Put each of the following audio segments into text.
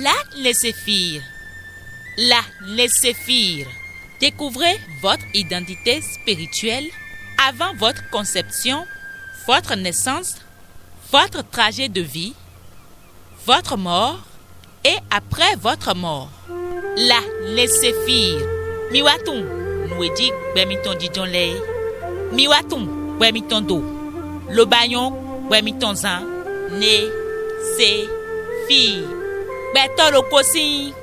La laissez-faire. La laissez-faire. Découvrez votre identité spirituelle avant votre conception, votre naissance, votre trajet de vie, votre mort et après votre mort. La laissez-faire. Miwatum, nouedi bemiton dijonlei. Miwatum, bemiton do. Lobayon, bemiton zan. Ne, se, fi. Betolo kosi.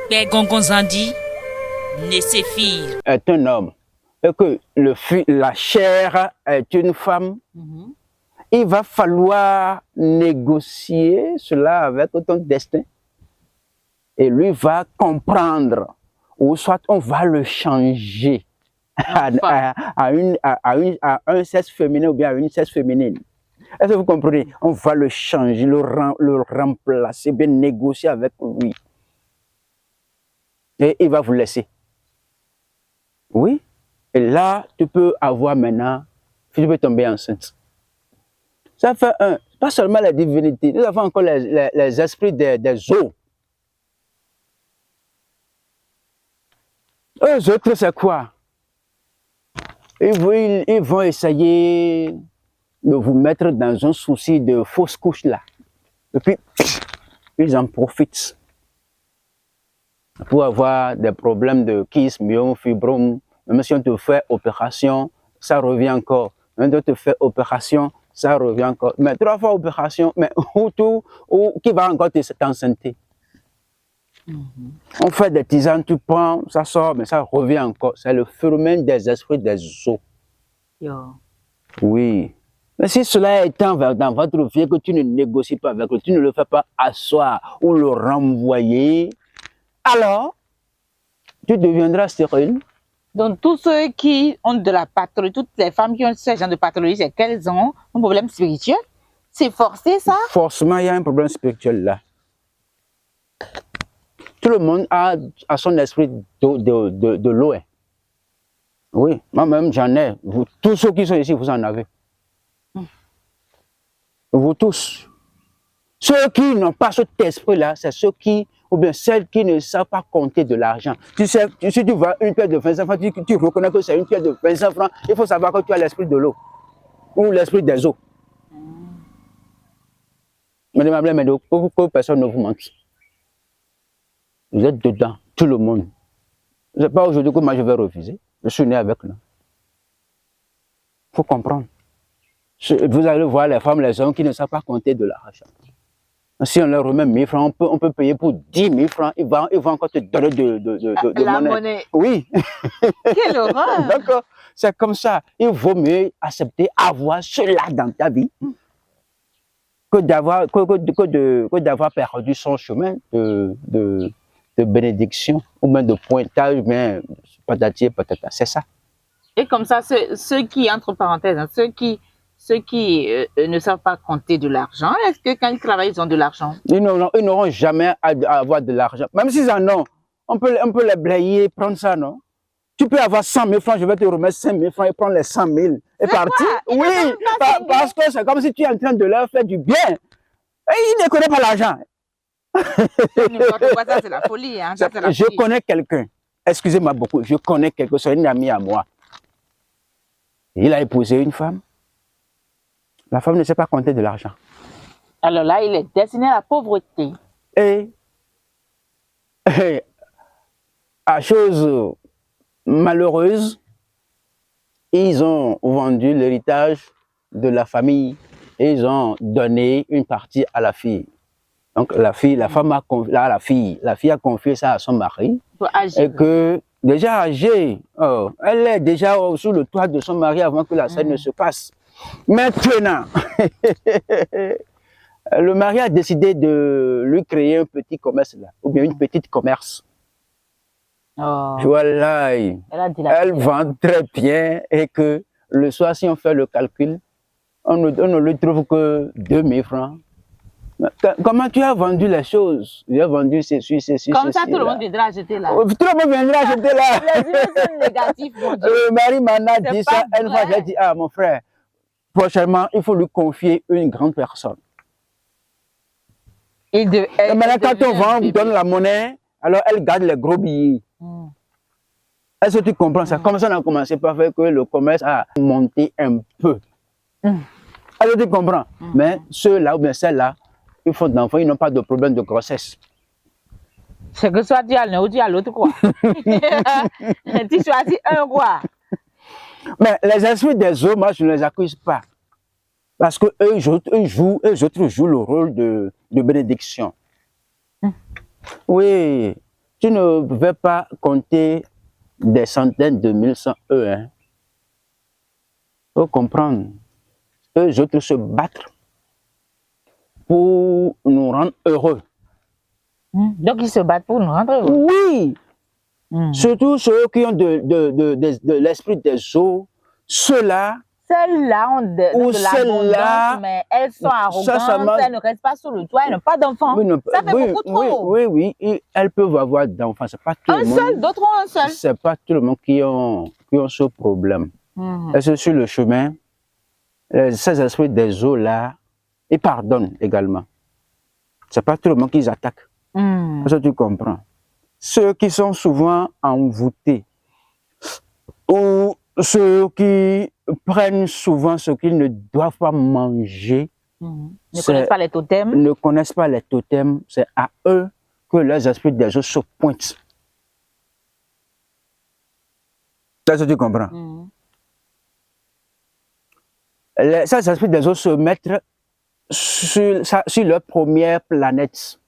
Begongonzandi. Ne se fi. Est un homme. Et que la chair est une femme. Il va falloir négocier cela avec ton destin. Et lui va comprendre. Ou soit on va le changer à un sexe féminin ou bien à une sexe féminine. Est-ce que vous comprenez? On va le changer, le remplacer, bien négocier avec lui. Et il va vous laisser. Oui. Et là, tu peux avoir maintenant, tu peux tomber enceinte. Ça fait pas seulement la divinité, nous avons encore les esprits des eaux. Eux autres, c'est quoi? Ils vont essayer de vous mettre dans un souci de fausse couche là. Et puis, ils en profitent pour avoir des problèmes de kyste, myome, fibrome. Même si on te fait opération, ça revient encore. Même si on te fait opération, ça revient encore. Mais 3 fois opération, mais qui va encore t'enceinte? On fait des tisanes, tu prends, ça sort, mais ça revient encore. C'est le phénomène des esprits des eaux. Oui. Mais si cela est dans votre vie, que tu ne négocies pas avec lui, tu ne le fais pas asseoir ou le renvoyer, alors tu deviendras stérile. Donc, tous ceux qui ont de la pathologie, toutes les femmes qui ont ce genre de pathologie, c'est qu'elles ont un problème spirituel. C'est forcé, ça? Forcément, il y a un problème spirituel là. Tout le monde a son esprit de l'eau. Oui, moi-même j'en ai. Vous, tous ceux qui sont ici, vous en avez. Vous tous. Ceux qui n'ont pas cet esprit-là, c'est ceux qui, ou bien celles qui ne savent pas compter de l'argent. Tu sais, si tu vois une pièce de 25 francs, tu reconnais que c'est une pièce de 25 francs, il faut savoir que tu as l'esprit de l'eau. Ou l'esprit des eaux. Madame, mais que personne ne vous mente. Vous êtes dedans, tout le monde. Ce n'est pas aujourd'hui que moi je vais refuser. Je suis né avec là. Il faut comprendre. Vous allez voir les femmes, les hommes qui ne savent pas compter de l'argent. Si on leur remet 1000 francs, on peut payer pour 10 000 francs. Ils vont encore te donner de la monnaie. Oui. Quelle horreur! D'accord. C'est comme ça. Il vaut mieux accepter avoir cela dans ta vie que d'avoir perdu son chemin de bénédiction ou même de pointage, mais patati et patata. C'est ça. Et comme ça, ceux qui, entre parenthèses, hein, ceux qui ne savent pas compter de l'argent, est-ce que quand ils travaillent, ils ont de l'argent? Ils n'auront jamais à avoir de l'argent. Même s'ils en ont, on peut les blayer, prendre ça, non? Tu peux avoir 100 000 francs, je vais te remettre 5 000 francs et prendre les 100 000 et partir. Oui, parce que c'est comme si tu es en train de leur faire du bien. Et ils ne connaissent pas l'argent. Ça, c'est la folie. Hein? Ça, la je connais quelqu'un, excusez-moi beaucoup, je connais quelqu'un, c'est une amie à moi. Il a épousé une femme. La femme ne sait pas compter de l'argent. Alors là, il est destiné à la pauvreté. Et à chose malheureuse, ils ont vendu l'héritage de la famille et ils ont donné une partie à la fille. Donc la fille a confié ça à son mari. Et que déjà âgée, elle est déjà sous le toit de son mari avant que la scène ne se passe. Maintenant, le mari a décidé de lui créer un petit commerce là, ou bien une petite commerce. Voilà, elle vend très bien et que le soir, si on fait le calcul, on ne lui trouve que 2 000 francs. Comment tu as vendu les choses? J'ai vendu ceci. Comme ça, tout le monde viendra acheter là. Tout le monde viendra acheter là. Les yeux sont négatifs, mon Dieu. Le mari m'en a dit ça. Une fois, j'ai dit, ah mon frère, prochainement, il faut lui confier une grande personne. Et maintenant, quand on vend, on donne la monnaie, alors elle garde les gros billets. Est-ce que tu comprends ça? Comme ça, on a commencé par faire que le commerce a monté un peu. Est-ce que tu comprends? Mais ceux-là ou bien celles-là, ils font d'enfants, ils n'ont pas de problème de grossesse. C'est que soit tu as l'un ou tu as l'autre, quoi. Tu choisis un, quoi. Mais les esprits des eaux, moi, je ne les accuse pas. Parce que eux autres jouent le rôle de bénédiction. Oui, tu ne veux pas compter des centaines de mille sans eux. Hein. Faut comprendre. Eux autres se battent pour nous rendre heureux. Donc, ils se battent pour nous rendre heureux. Oui. Surtout ceux qui ont de l'esprit des eaux. Ceux-là. Celles-là ont de l'abondance, mais elles sont arrogantes, elles ne restent pas sur le toit, elles n'ont pas d'enfants. Ça fait beaucoup trop. Oui. Et elles peuvent avoir d'enfants. C'est pas tout le monde. Un seul, d'autres ont un seul. C'est pas tout le monde qui ont ce problème. Parce que sur le chemin, ces esprits des eaux là, ils pardonnent également. C'est pas tout le monde qu'ils attaquent. Ça tu comprends. Ceux qui sont souvent envoûtés ou ceux qui prennent souvent ce qu'ils ne doivent pas manger, ne connaissent pas les totems. Ne connaissent pas les totems, c'est à eux que les esprits des eaux se pointent. C'est ce que tu comprends. Ces esprits des eaux se mettent sur leur première planète.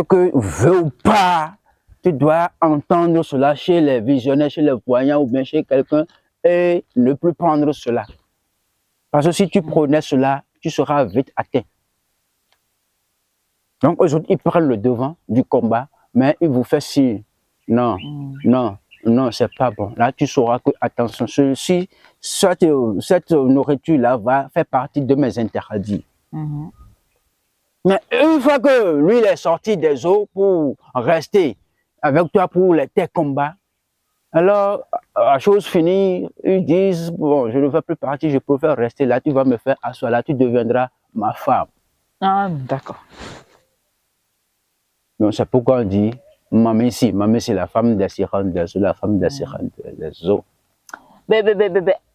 Que veux ou pas, tu dois entendre cela chez les visionnaires, chez les voyants ou bien chez quelqu'un et ne plus prendre cela. Parce que si tu prenais cela, tu seras vite atteint. Donc aujourd'hui, ils prennent le devant du combat, mais ils vous font signe. Non, c'est pas bon. Là, tu sauras que, attention, cette nourriture-là va faire partie de mes interdits. Mais une fois que lui, il est sorti des eaux pour rester avec toi pour tes combats, alors, à chose finie, ils disent, bon, je ne veux plus partir, je préfère rester là, tu vas me faire asseoir là, tu deviendras ma femme. Ah, d'accord. Donc, c'est pourquoi on dit, Mamie, c'est la femme des sirènes des eaux, la femme des sirènes des eaux.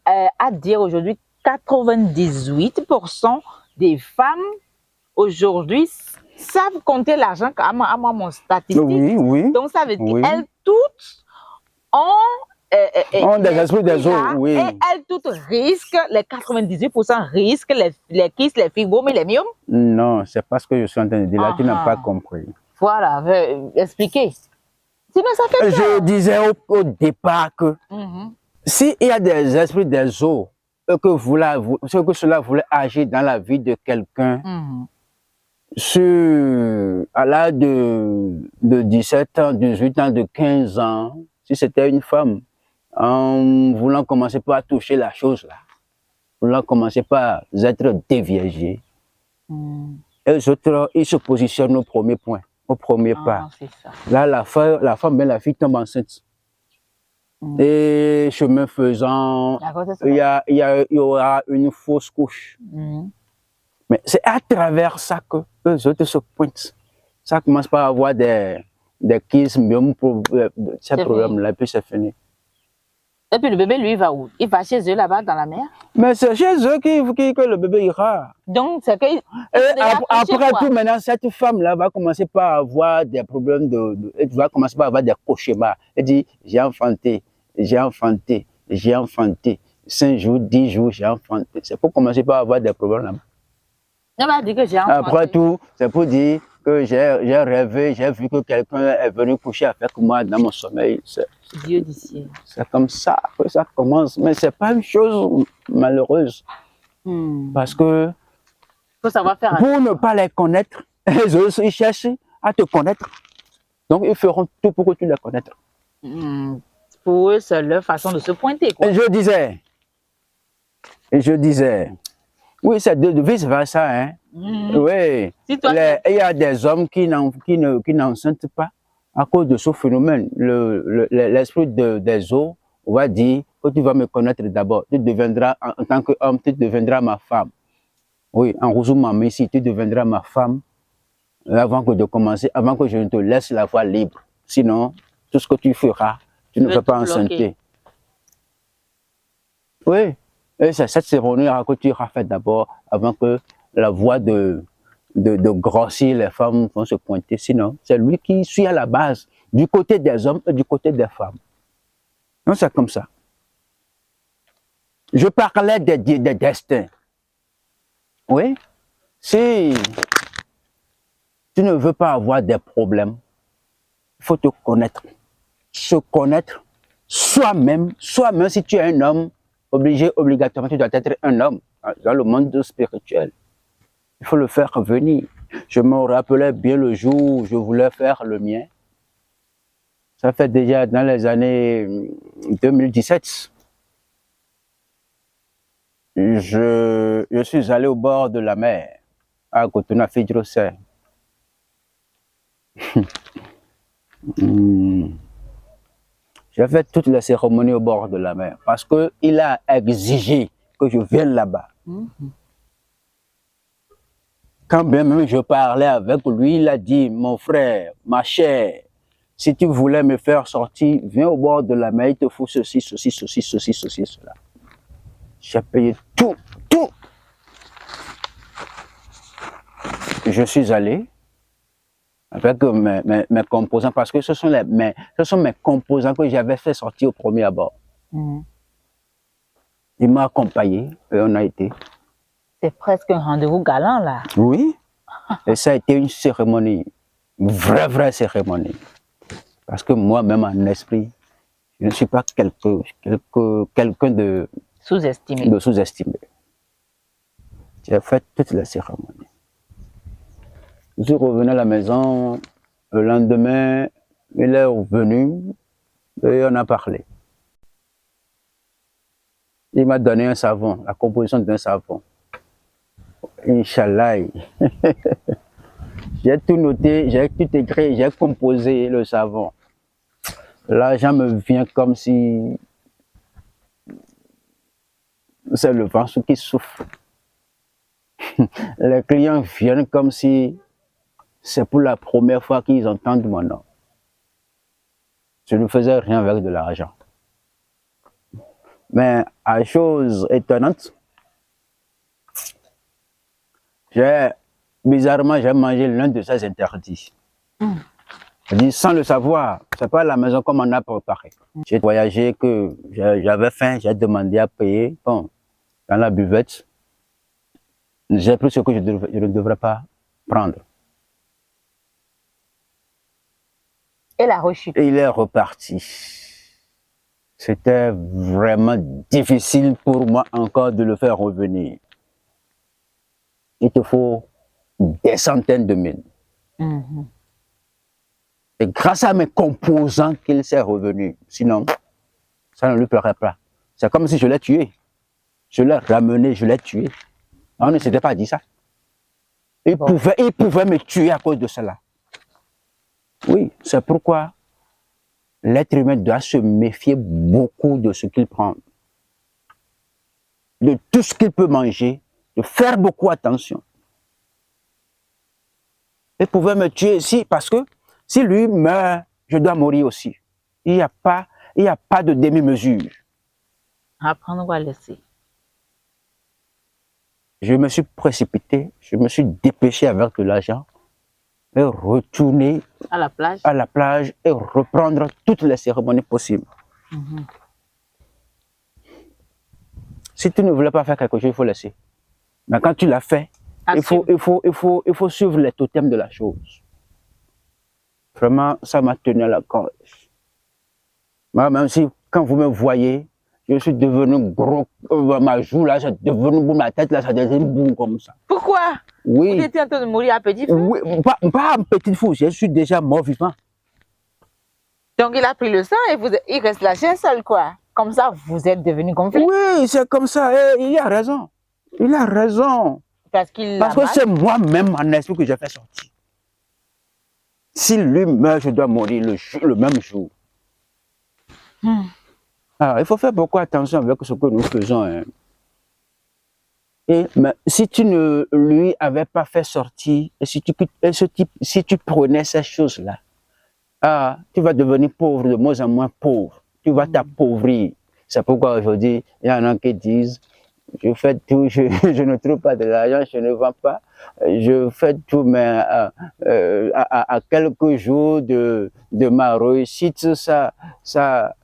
À dire aujourd'hui, 98% des femmes aujourd'hui savent compter l'argent, à moi mon statistique. Oui. Donc ça veut dire elles toutes ont des esprits des eaux, oui. Et elles toutes risquent, les 98% risquent les kisses, les fibromes et les myomes. Non, c'est pas ce que je suis en train de dire. Là, tu n'as pas compris. Voilà, expliquer. Sinon, ça fait peur. Je disais au départ que s'il y a des esprits des eaux, que cela voulait agir dans la vie de quelqu'un, à l'âge de 17 ans, 18 ans, de 15 ans, si c'était une femme, en voulant commencer par toucher la chose là, voulant commencer par être déviégé, et les autres, ils se positionnent au premier point, au premier pas. Ça. Là, la femme, la fille tombe enceinte. Et chemin faisant, il y aura une fausse couche. Mais c'est à travers ça que eux autres se pointent. Ça commence par avoir des kisses, ces problèmes-là, et puis c'est fini. Et puis le bébé, lui, il va où? Il va chez eux là-bas dans la mer? Mais c'est chez eux que le bébé ira. Donc, c'est que. Après tout, maintenant, cette femme-là va commencer par avoir des problèmes elle va commencer par avoir des cauchemars. Elle dit, j'ai enfanté. 5 jours, 10 jours, j'ai enfanté. C'est pour commencer par avoir des problèmes là-bas. On va dire que j'ai enfanté. Après tout, c'est pour dire que j'ai rêvé, j'ai vu que quelqu'un est venu coucher avec moi dans mon sommeil. Dieu du ciel. C'est comme ça que ça commence. Mais ce n'est pas une chose malheureuse. Parce que faut savoir faire pour ne pas les connaître, les autres, ils cherchent à te connaître. Donc, ils feront tout pour que tu les connaisses. Pour eux, c'est leur façon de se pointer. Quoi. Et je disais, oui, c'est de vice-versa. Hein? Oui. Si il y a des hommes qui n'enceinte pas à cause de ce phénomène. L'esprit des eaux va dire que tu vas me connaître d'abord. Tu deviendras, en tant qu'homme, tu deviendras ma femme. Oui, en Rouzou Mamé, si tu deviendras ma femme. avant que de commencer, avant que je ne te laisse la voie libre. Sinon, tout ce que tu feras, tu ne peux pas enceinte. Oui, et c'est cette cérémonie que tu auras faite d'abord, avant que la voie de grossir les femmes vont se pointer. Sinon, c'est lui qui suit à la base, du côté des hommes et du côté des femmes. Non, c'est comme ça. Je parlais des destins. Oui, si tu ne veux pas avoir des problèmes, il faut te connaître. Se connaître soi-même, si tu es un homme, obligatoirement, tu dois être un homme dans le monde spirituel. Il faut le faire venir. Je me rappelais bien le jour où je voulais faire le mien. Ça fait déjà dans les années 2017. Je suis allé au bord de la mer, à Cotonou, à Fidjrosset. J'ai fait toutes les cérémonies au bord de la mer parce qu'il a exigé que je vienne là-bas. Quand bien même je parlais avec lui, il a dit, mon frère, ma chère, si tu voulais me faire sortir, viens au bord de la mer, il te faut ceci, ceci, ceci, ceci, ceci, cela. J'ai payé tout. Je suis allé avec mes composants parce que ce sont mes composants que j'avais fait sortir au premier abord. Il m'a accompagné et on a été. C'est presque un rendez-vous galant là. Oui, et ça a été une cérémonie, une vraie cérémonie. Parce que moi-même en esprit, je ne suis pas quelqu'un de sous-estimé. J'ai fait toute la cérémonie. Je suis revenu à la maison, le lendemain, il est revenu et on a parlé. Il m'a donné un savon, la composition d'un savon. Inch'Allah. J'ai tout noté, j'ai tout écrit, j'ai composé le savon. L'argent me vient comme si c'est le vent qui souffle. Les clients viennent comme si c'est pour la première fois qu'ils entendent mon nom. Je ne faisais rien avec de l'argent. Mais à chose étonnante, bizarrement, j'ai mangé l'un de ces interdits. Je dis, sans le savoir, c'est pas la maison comme on a préparé. J'ai voyagé, que j'avais faim, j'ai demandé à payer. Bon, dans la buvette, j'ai pris ce que je ne devrais pas prendre. Et la rechute. Et il est reparti. C'était vraiment difficile pour moi encore de le faire revenir. Il te faut des centaines de mille. Et grâce à mes composants qu'il s'est revenu. Sinon, ça ne lui plairait pas. C'est comme si je l'ai tué. Je l'ai ramené, je l'ai tué. On ne s'était pas dit ça. Il pouvait me tuer à cause de cela. Oui, c'est pourquoi l'être humain doit se méfier beaucoup de ce qu'il prend. De tout ce qu'il peut manger, de faire beaucoup attention. Il pouvait me tuer ici parce que si lui meurt, je dois mourir aussi. Il n'y a pas de demi-mesure. Apprendre ou à laisser. Je me suis précipité, je me suis dépêché avec de l'argent et retourner à la plage et reprendre toutes les cérémonies possibles. Si tu ne voulais pas faire quelque chose, il faut laisser. Mais quand tu l'as fait, il faut suivre les totems de la chose. Vraiment, ça m'a tenu à la gorge. Moi, même si, quand vous me voyez, je suis devenu gros, ma joue là, c'est devenu boum, ma tête là, ça devient boum comme ça. Pourquoi? Oui. Vous étiez en train de mourir à petit feu? Oui, pas à petit feu, je suis déjà mort vivant. Donc il a pris le sang et il reste là un seul quoi. Comme ça, vous êtes devenu gonflé? Oui, c'est comme ça, et il a raison. Il a raison. Parce que c'est moi-même en esprit que j'ai fait sortir. Si lui meurt, je dois mourir le même jour. Alors, il faut faire beaucoup attention avec ce que nous faisons. Hein. Mais si tu ne lui avais pas fait sortir, et si tu prenais ces choses-là, tu vas devenir pauvre, de moins en moins pauvre. Tu vas t'appauvrir. C'est pourquoi aujourd'hui, il y en a qui disent, je fais tout, je ne trouve pas de l'argent, je ne vends pas, je fais tout, mais à quelques jours de ma réussite, ça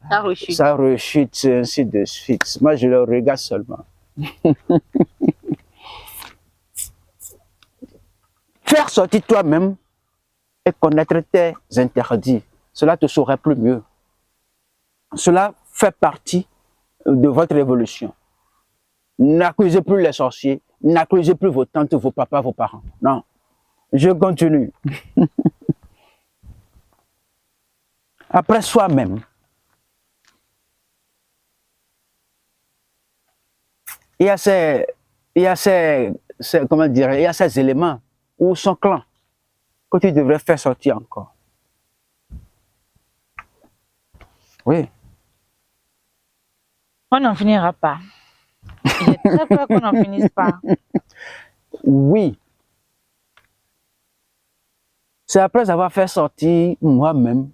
rechute, ainsi de suite. Moi, je le regarde seulement. Faire sortir toi-même et connaître tes interdits, cela te saurait plus mieux. Cela fait partie de votre évolution. N'accusez plus les sorciers, n'accusez plus vos tantes, vos papas, vos parents. Non, je continue. Après soi-même, il y a ces éléments ou son clan que tu devrais faire sortir encore. Oui. On n'en finira pas. J'ai très peur qu'on n'en finisse pas. Oui. C'est après avoir fait sortir moi-même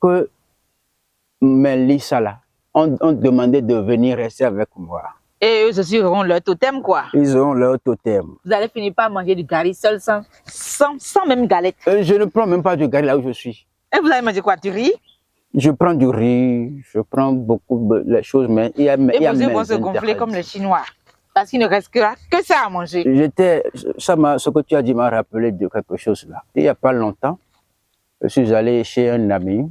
que Mélissa là, on demandait de venir rester avec moi. Et eux aussi auront leur totem, quoi. Ils auront leur totem. Vous allez finir par manger du gari seul, sans même galette. Je ne prends même pas du gari là où je suis. Et vous allez manger quoi? Du riz? Je prends du riz, je prends beaucoup de choses, mais il y a et vos yeux vont se gonfler comme les Chinois. Parce qu'il ne reste que ça à manger. Ce que tu as dit m'a rappelé de quelque chose là. Il n'y a pas longtemps, je suis allé chez un ami.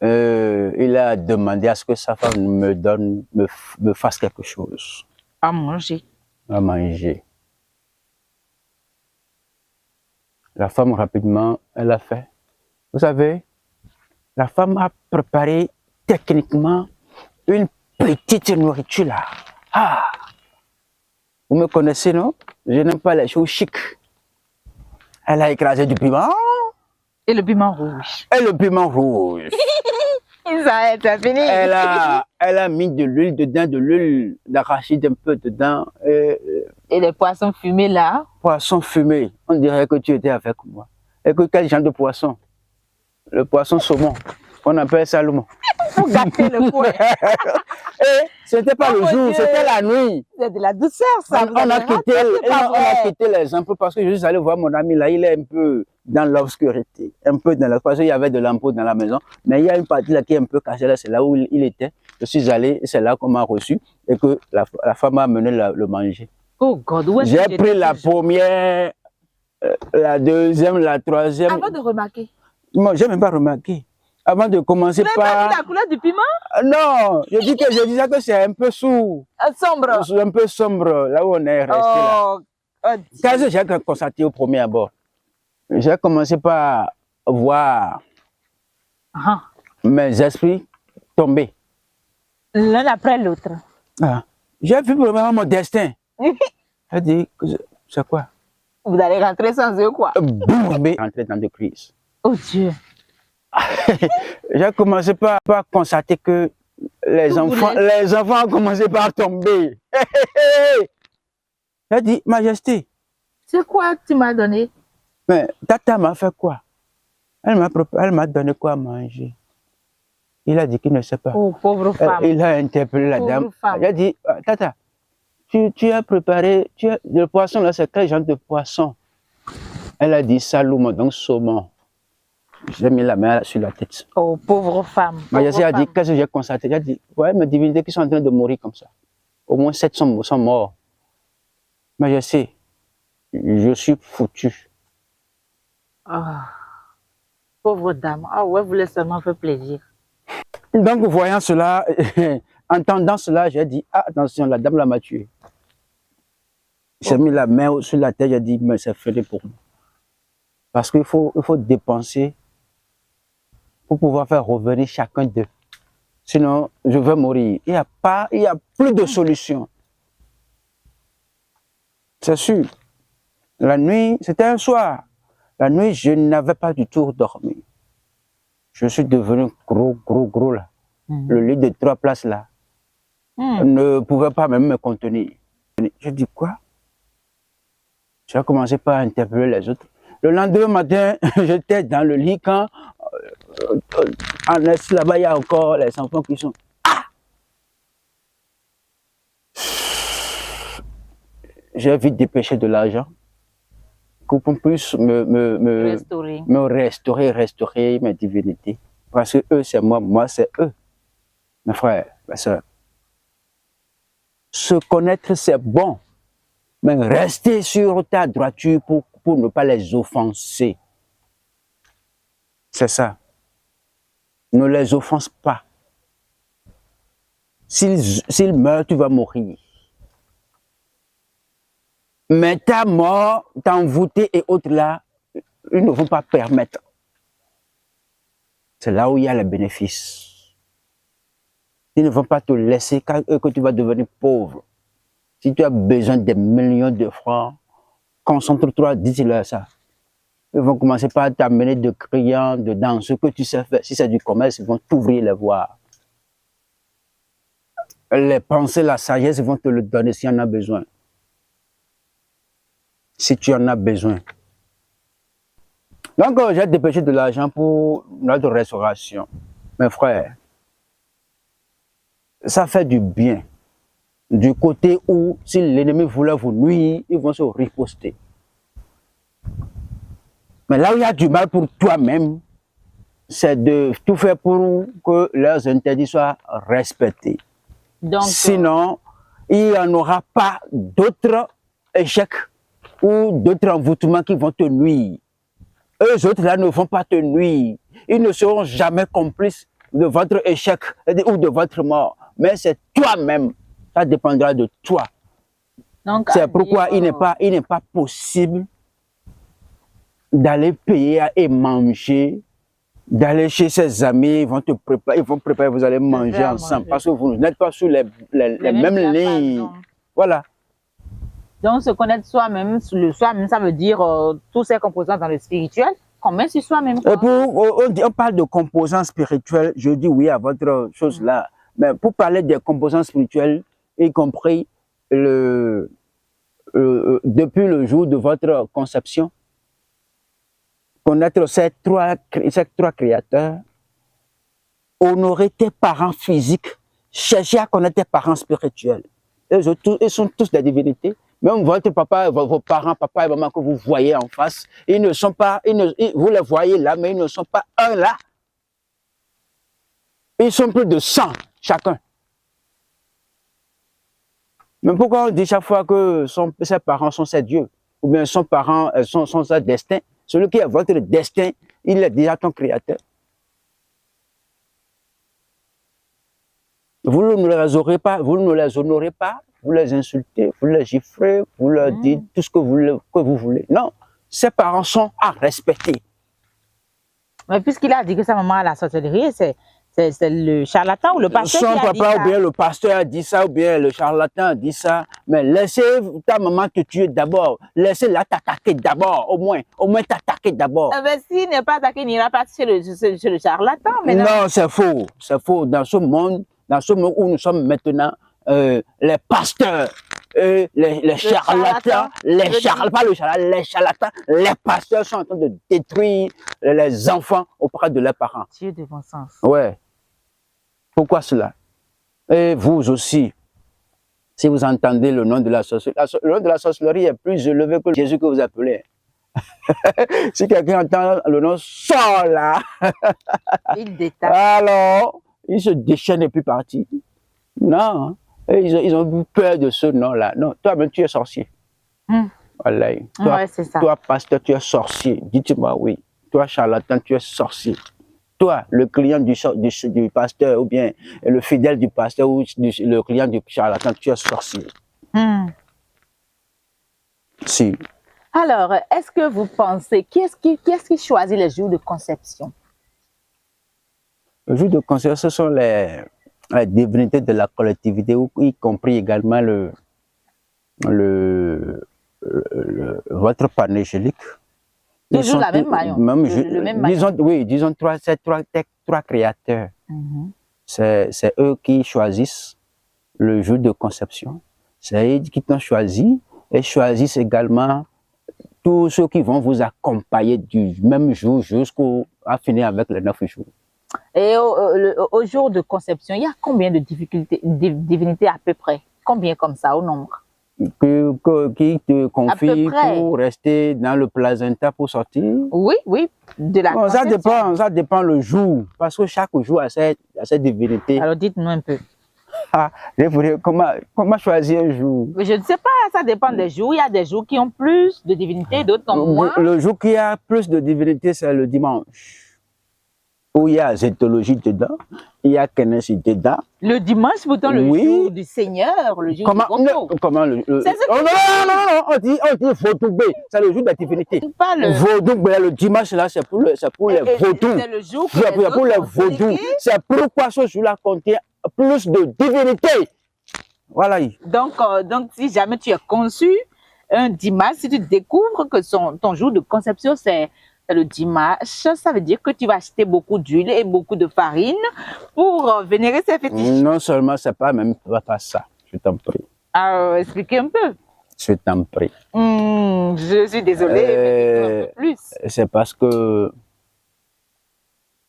Il a demandé à ce que sa femme me fasse quelque chose. À manger. À manger. La femme, rapidement, elle a fait. Vous savez, la femme a préparé techniquement une petite nourriture là. Vous me connaissez, non? Je n'aime pas les choses chics. Elle a écrasé du piment. Et le piment rouge. Et le piment rouge. Ça a fini. Elle a mis de l'huile dedans, de l'huile d'arachide un peu dedans. Et les poissons fumés là? Poissons fumés. On dirait que tu étais avec moi. Et que quel genre de poisson? Le poisson saumon. On appelle ça le mot. Pour gâter le poing. Et c'était pas le jour, c'était la nuit. C'est de la douceur, ça. On a quitté les ampoules parce que je suis allé voir mon ami là, il est un peu dans l'obscurité. Un peu dans parce qu'il y avait de l'ampoule dans la maison. Mais il y a une partie là qui est un peu cachée là, c'est là où il était. Je suis allé, c'est là qu'on m'a reçu et que la femme m'a amené le manger. Oh God, où est-ce que j'ai pris la première, la deuxième, la troisième. Avant de remarquer. Moi, j'ai même pas remarqué. Avant de commencer par... Vous n'avez pas vu la couleur du piment? Non, je disais que c'est un peu sombre. Sombre. Un peu sombre, là où on est resté là. Qu'est-ce que j'ai constaté au premier abord? J'ai commencé par voir mes esprits tomber. L'un après l'autre. J'ai vu vraiment mon destin. J'ai dit, c'est quoi? Vous allez rentrer sans eux, quoi? Boum, rentrer dans des crises. Oh Dieu. J'ai commencé par constater que les enfants ont commencé par tomber. J'ai dit, Majesté. C'est quoi que tu m'as donné? Mais Tata m'a fait quoi? Elle m'a donné quoi à manger. Il a dit qu'il ne sait pas. Oh, pauvre femme. Il a interpellé la dame. Il a dit, Tata, tu as préparé, le poisson là, c'est quel genre de poisson? Elle a dit saloum, donc saumon. J'ai mis la main sur la tête. Oh, pauvre femme. Majesté a dit, qu'est-ce que j'ai constaté? J'ai dit, ouais, mes divinités qui sont en train de mourir comme ça. Au moins 7 sont morts. Majesté, je suis foutu. Pauvre dame. Ouais, vous voulez seulement faire plaisir. Donc, voyant cela, entendant cela, j'ai dit, attention, la dame m'a tué. J'ai mis la main sur la tête, j'ai dit, mais c'est fait pour moi. Parce qu'il faut dépenser pour pouvoir faire revenir chacun d'eux. Sinon, je vais mourir. Il y a plus de solution. C'est sûr. La nuit, c'était un soir. La nuit, je n'avais pas du tout dormi. Je suis devenu gros là. Le lit de 3 places là. ne pouvaient pas même me contenir. Je dis quoi? J'ai commencé par interpeller les autres. Le lendemain matin, j'étais dans le lit quand en est là-bas, il y a encore les enfants qui sont. Ah! J'ai vite dépêché de l'argent pour qu'on puisse restaurer mes divinités. Parce que eux, c'est moi, moi, c'est eux. Mes frères, mes soeurs. Se connaître, c'est bon. Mais rester sur ta droiture pour ne pas les offenser. C'est ça. Ne les offense pas. S'ils meurent, tu vas mourir. Mais ta mort, t'envoûter et autres là, ils ne vont pas permettre. C'est là où il y a les bénéfices. Ils ne vont pas te laisser que tu vas devenir pauvre. Si tu as besoin de millions de francs, concentre-toi, dis-leur ça. Ils vont commencer par t'amener de clients, dans ce que tu sais faire. Si c'est du commerce, ils vont t'ouvrir les voies. Les pensées, la sagesse, ils vont te le donner s'il y en a besoin. Si tu en as besoin. Donc, j'ai dépêché de l'argent pour notre restauration. Mes frères, ça fait du bien. Du côté où, si l'ennemi voulait vous nuire, ils vont se riposter. Mais là où il y a du mal pour toi-même, c'est de tout faire pour que leurs interdits soient respectés. Donc, sinon, il n'y en aura pas d'autres échecs ou d'autres envoûtements qui vont te nuire. Eux autres là ne vont pas te nuire. Ils ne seront jamais complices de votre échec ou de votre mort. Mais c'est toi-même. Ça dépendra de toi. C'est pourquoi il n'est pas possible d'aller payer et manger, d'aller chez ses amis, ils vont préparer, vous allez manger ensemble. Parce que vous n'êtes pas sur les mêmes lignes. Voilà. Donc, se connaître soi-même, le soi-même, ça veut dire tous ces composants dans le spirituel, combien sur soi-même. On parle de composants spirituels, je dis oui à votre chose là. Mais pour parler des composants spirituels, y compris depuis le jour de votre conception, connaître ces trois créateurs, honorer tes parents physiques, chercher à connaître tes parents spirituels. Ils sont tous des divinités. Même votre papa, vos parents, papa et maman que vous voyez en face, ils ne sont pas, vous les voyez là, mais ils ne sont pas un là. Ils sont plus de 100 chacun. Mais pourquoi on dit chaque fois que ses parents sont ses dieux, ou bien son parent sont son destin? Celui qui est votre destin, il est déjà ton créateur. Vous ne les honorez pas, vous les insultez, vous les giflez, vous leur dites tout ce que vous voulez. Non, ses parents sont à respecter. Mais puisqu'il a dit que sa maman a la sorcellerie, c'est le charlatan ou le pasteur qui a dit ça? Son papa ou bien le pasteur a dit ça, ou bien le charlatan a dit ça. Mais laissez ta maman te tuer d'abord. Laissez-la t'attaquer d'abord, au moins t'attaquer d'abord. Mais s'il n'est pas attaqué, il n'ira pas chez le charlatan. Non, c'est faux. C'est faux. Dans ce monde où nous sommes maintenant, les pasteurs, les charlatans, les charlatans, les pasteurs sont en train de détruire les enfants auprès de leurs parents. Dieu de bon sens. Ouais. Pourquoi cela? Et vous aussi, si vous entendez le nom de la sorcellerie, le nom de la sorcellerie est plus élevé que Jésus que vous appelez. Si quelqu'un entend le nom, sort là. Il détache. Alors, il se déchaîne et puis parti. Non, ils ont eu peur de ce nom-là. Non, toi-même, tu es sorcier. Voilà. Ouais, c'est ça. Toi, pasteur, tu es sorcier. Dites-moi oui. Toi, charlatan, tu es sorcier. Toi, le client du pasteur ou bien le fidèle du pasteur ou le client du charlatan, tu es sorcier. Si. Alors, est-ce que vous pensez, qui est-ce qui choisit les jours de conception? Les jours de conception, ce sont les divinités de la collectivité, y compris également votre panégylique. Toujours la même maillon. Le même maillon. Disons trois créateurs. C'est eux qui choisissent le jour de conception. C'est eux qui t'ont choisi et choisissent également tous ceux qui vont vous accompagner du même jour jusqu'à finir avec les 9 jours. Et au jour de conception, il y a combien de divinités à peu près? Combien comme ça, au nombre? Qui te confie près. pour rester dans le placenta pour sortir? Oui, oui, de la Bon, conception. ça dépend le jour, parce que chaque jour a cette divinité. Alors dites-nous un peu. Comment choisir un jour? Je ne sais pas, ça dépend des jours. Il y a des jours qui ont plus de divinités, d'autres ont moins. Le jour qui a plus de divinité, c'est le dimanche. Où il y a zétologie dedans, il y a Kenesis dedans. Le dimanche, pourtant, le jour du Seigneur, le jour du repos. Comment le C'est ce que non, on dit Vodougbé, c'est le jour de la divinité. Vodougbé, le dimanche, là, c'est pour les vaudous. C'est le jour C'est pour les vaudous. C'est pourquoi ce jour-là contient plus de divinité. Voilà. Donc, si jamais tu es conçu un dimanche, si tu découvres que ton jour de conception, c'est le dimanche, ça veut dire que tu vas acheter beaucoup d'huile et beaucoup de farine pour vénérer ces fétiches. Non seulement, c'est pas ça. Je t'en prie. Alors, expliquez un peu. Je t'en prie. Je suis désolée, mais un peu plus. C'est parce que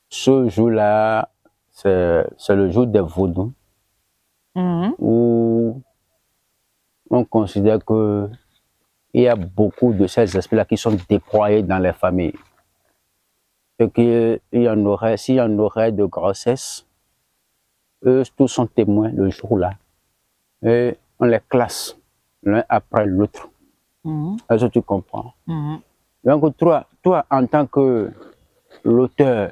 ce jour-là, c'est le jour des vaudous, où on considère que il y a beaucoup de ces esprits-là qui sont déployés dans les familles. Et s'il y en aurait de grossesse, eux tous sont témoins le jour-là. Et on les classe l'un après l'autre. Est-ce que tu comprends? Donc toi, en tant que l'auteur,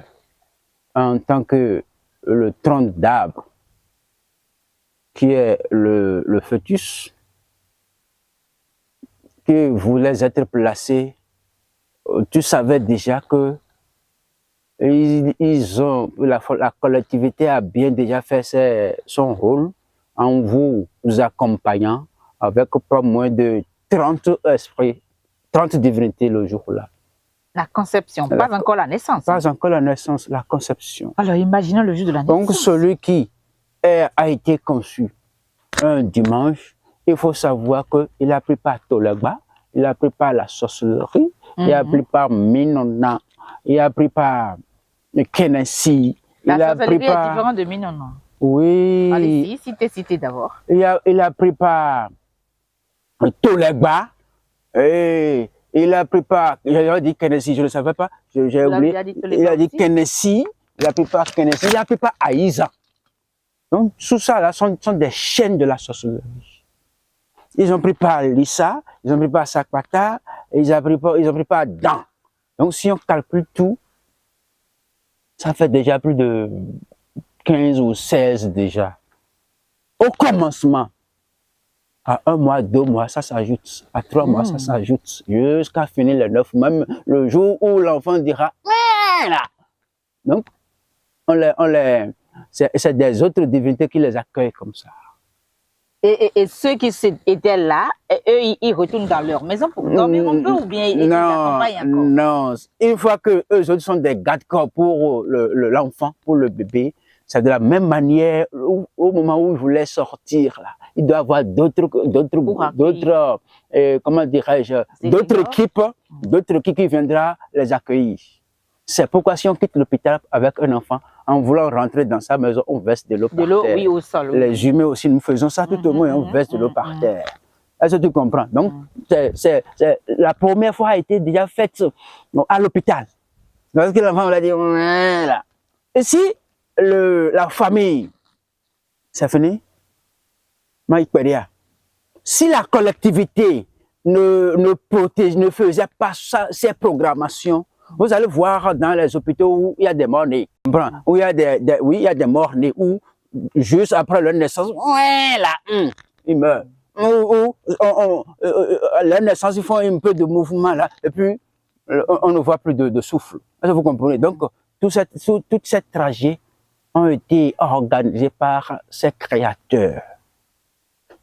en tant que le tronc d'arbre, qui est le fœtus, qui voulait être placé, tu savais déjà que la collectivité a bien déjà fait son rôle en vous accompagnant avec pas moins de 30 esprits, 30 divinités le jour-là. La conception, pas encore la naissance. Pas encore la naissance, la conception. Alors imaginons le jour de la naissance. Donc celui qui a été conçu un dimanche, il faut savoir qu'il a pris par Tolegba, il a pris par la sorcellerie, il a pris par Minonna, il a pris par Kenesis. La sorcellerie est différente de Minonna. Oui. Allez-y, citez d'abord. Il a pris par Tolegba, et il a pris par, j'ai dit Kenesis, je ne le savais pas, j'ai oublié. Il a dit Kenesis, il a pris par Kenesis, il a pris par Aïsa. Donc, tout ça là sont des chaînes de la sorcellerie. Ils ont pris par Lissa, ils ont pris par Sakpata, ils ont pris par Dan. Donc, si on calcule tout, ça fait déjà plus de 15 ou 16 déjà. Au commencement, à 1 mois, 2 mois, ça s'ajoute. À 3 mois, ça s'ajoute. Jusqu'à finir les 9, même le jour où l'enfant dira « là ». Donc, c'est des autres divinités qui les accueillent comme ça. Et ceux qui étaient là, eux, ils retournent dans leur maison pour dormir un peu ou bien ils accompagnent encore? Non, une fois que eux autres sont des garde-corps pour l'enfant, pour le bébé, c'est de la même manière au moment où ils voulaient sortir là. Il doit y avoir d'autres comment dirais-je, d'autres équipes qui viendront les accueillir. C'est pourquoi si on quitte l'hôpital avec un enfant, en voulant rentrer dans sa maison, on verse de l'eau par terre. De l'eau, oui, au sol. Les humains aussi, nous faisons ça tout au moins, on verse de l'eau par terre. Est-ce que tu comprends? Donc, la première fois a été déjà faite à l'hôpital. Parce que l'enfant, on l'a dit, voilà. Et si la famille, c'est fini? Si la collectivité ne faisait pas ces programmations, vous allez voir dans les hôpitaux où il y a des morts-nés, où il y a il y a des morts-nés, où juste après leur naissance, ils meurent. À leur naissance, ils font un peu de mouvement là, et puis on ne voit plus de souffle. Est-ce que vous comprenez? Donc, toutes ces trajets ont été organisés par ces créateurs.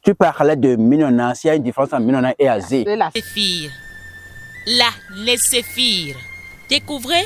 Tu parlais de Minonna, s'il y a une différence entre Minonna et Azé. La Séphir. Découvrez